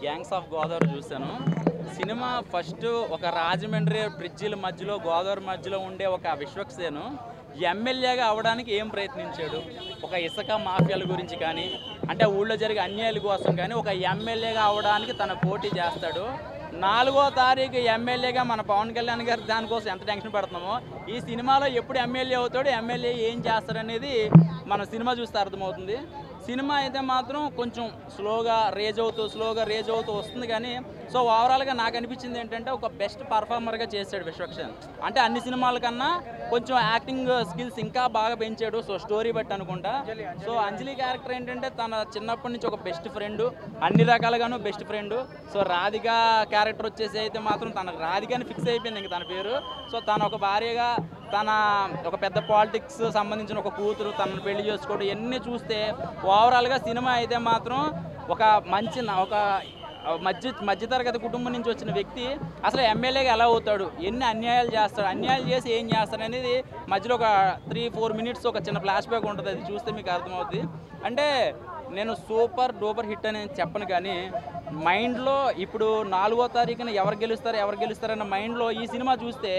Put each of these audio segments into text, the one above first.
Gangs of Godavari చూశాను. Cinema first ఒక రాజమండ్రి బ్రిడ్జిల మధ్యలో గోదావరి మధ్యలో ఉండే ఒక విశ్వక్సేను ఎమ్మెల్యేగా అవడానికి ఏం ప్రయత్నించాడు, ఒక ఇసుక మాఫియాల గురించి కానీ అంటే ఊళ్ళో జరిగే అన్యాయాల కోసం కానీ ఒక ఎమ్మెల్యేగా అవడానికి తన పోటీ చేస్తాడు. 4వ తారీఖు ఎమ్మెల్యేగా మన పవన్ కళ్యాణ్ గారు దానికోసం ఎంత టెన్షన్ పడుతున్నామో ఈ సినిమాలో ఎప్పుడు ఎమ్మెల్యే అవుతాడు, ఎమ్మెల్యే ఏం చేస్తాడనేది మన సినిమా చూస్తే అర్థమవుతుంది. సినిమా అయితే మాత్రం కొంచెం స్లోగా రేజ్ అవుతూ వస్తుంది. కానీ సో ఓవరాల్గా నాకు అనిపించింది ఏంటంటే ఒక బెస్ట్ పర్ఫార్మర్గా చేశాడు విశ్వక్సేన్. అంటే అన్ని సినిమాల కన్నా కొంచెం యాక్టింగ్ స్కిల్స్ ఇంకా బాగా పెంచాడు. సో స్టోరీ బట్టి అనుకుంటా. సో అంజలి క్యారెక్టర్ ఏంటంటే తన చిన్నప్పటి నుంచి ఒక బెస్ట్ ఫ్రెండ్, అన్ని రకాలుగాను best friend. So Radhika character వచ్చేసి అయితే మాత్రం తన రాధికని ఫిక్స్ అయిపోయింది ఇంక తన పేరు. సో తన ఒక భార్యగా తన ఒక పెద్ద పాలిటిక్స్ సంబంధించిన ఒక కూతురు తనను పెళ్లి చేసుకోవడం ఇవన్నీ చూస్తే ఓవరాల్గా సినిమా అయితే మాత్రం ఒక మంచి ఒక మధ్యతరగతి కుటుంబం నుంచి వచ్చిన వ్యక్తి అసలు ఎమ్మెల్యేగా ఎలా అవుతాడు, ఎన్ని అన్యాయాలు చేస్తాడు, అన్యాయాలు చేసి ఏం చేస్తాడు అనేది మధ్యలో ఒక 3-4 మినిట్స్ ఒక చిన్న ఫ్లాష్ బ్యాక్ ఉంటుంది. అది చూస్తే మీకు అర్థమవుతుంది. అంటే నేను సూపర్ డూపర్ హిట్ అని చెప్పను, కానీ మైండ్లో ఇప్పుడు 4వ తారీఖున ఎవరు గెలుస్తారన్న మైండ్లో ఈ సినిమా చూస్తే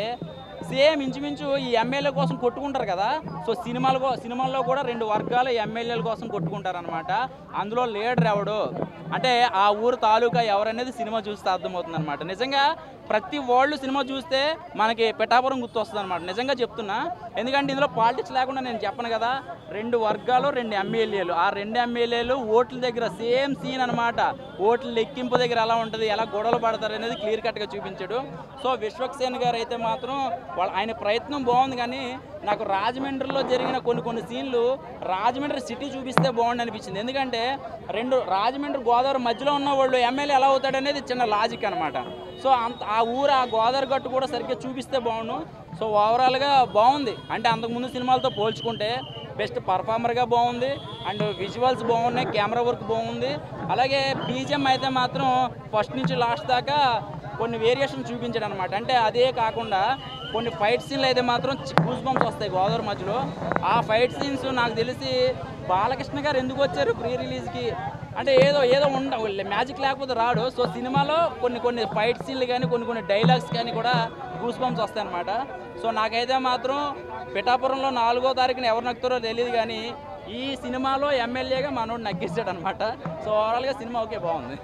సేమ్ ఇంచుమించు ఈ ఎమ్మెల్యే కోసం కొట్టుకుంటారు కదా. సో సినిమాల్లో కూడా 2 వర్గాలు ఎమ్మెల్యేల కోసం కొట్టుకుంటారు అనమాట. అందులో లీడర్ ఎవడు అంటే ఆ ఊరు తాలూకా ఎవరనేది సినిమా చూస్తే అర్థమవుతుంది అనమాట. నిజంగా ప్రతి వాళ్ళు సినిమా చూస్తే మనకి పిఠాపురం గుర్తు వస్తుంది అనమాట. నిజంగా చెప్తున్నా. ఎందుకంటే ఇందులో పాలిటిక్స్ లేకుండా నేను చెప్పను కదా. 2 వర్గాలు 2 ఎమ్మెల్యేలు, ఆ 2 ఎమ్మెల్యేలు ఓట్ల దగ్గర సేమ్ సీన్ అనమాట. ఓట్ల లెక్కింపు దగ్గర ఎలా ఉంటుంది, ఎలా గొడవలు పడతారు అనేది క్లియర్ కట్గా చూపించాడు. సో విశ్వక్సేన్ గారు అయితే మాత్రం ఆయన ప్రయత్నం బాగుంది. కానీ నాకు రాజమండ్రిలో జరిగిన కొన్ని సీన్లు రాజమండ్రి సిటీ చూపిస్తే బాగుంది అనిపించింది. ఎందుకంటే రాజమండ్రి గోదావరి మధ్యలో ఉన్న వాళ్ళు ఎమ్మెల్యే ఎలా అవుతాడు అనేది చిన్న లాజిక్ అనమాట. సో ఆ గోదావరి గట్టు కూడా సరిగ్గా చూపిస్తే బాగుండు. సో ఓవరాల్గా బాగుంది. అంటే అంతకుముందు సినిమాలతో పోల్చుకుంటే బెస్ట్ పర్ఫార్మర్గా బాగుంది. అండ్ విజువల్స్ బాగున్నాయి, కెమెరా వర్క్ బాగుంది. అలాగే బీజిఎం అయితే మాత్రం ఫస్ట్ నుంచి లాస్ట్ దాకా కొన్ని వేరియేషన్ చూపించాడు అనమాట. అంటే అదే కాకుండా కొన్ని ఫైట్ సీన్లు అయితే మాత్రం గూస్ బంప్స్ వస్తాయి గోదావరి మధ్యలో. ఆ ఫైట్ సీన్స్ నాకు తెలిసి బాలకృష్ణ గారు ఎందుకు వచ్చారు ప్రీ రిలీజ్కి అంటే ఏదో మ్యాజిక్ లేకపోతే రాడు. సో సినిమాలో కొన్ని ఫైట్ సీన్లు కానీ కొన్ని డైలాగ్స్ కానీ కూడా గూస్ బంప్స్ వస్తాయన్నమాట. సో నాకైతే మాత్రం పిఠాపురంలో 4వ తారీఖున ఎవరు నక్కుతారో తెలియదు, కానీ ఈ సినిమాలో ఎమ్మెల్యేగా మనోడు నగ్గిస్తాడు అనమాట. సో ఓవరాల్గా సినిమా ఓకే బాగుంది.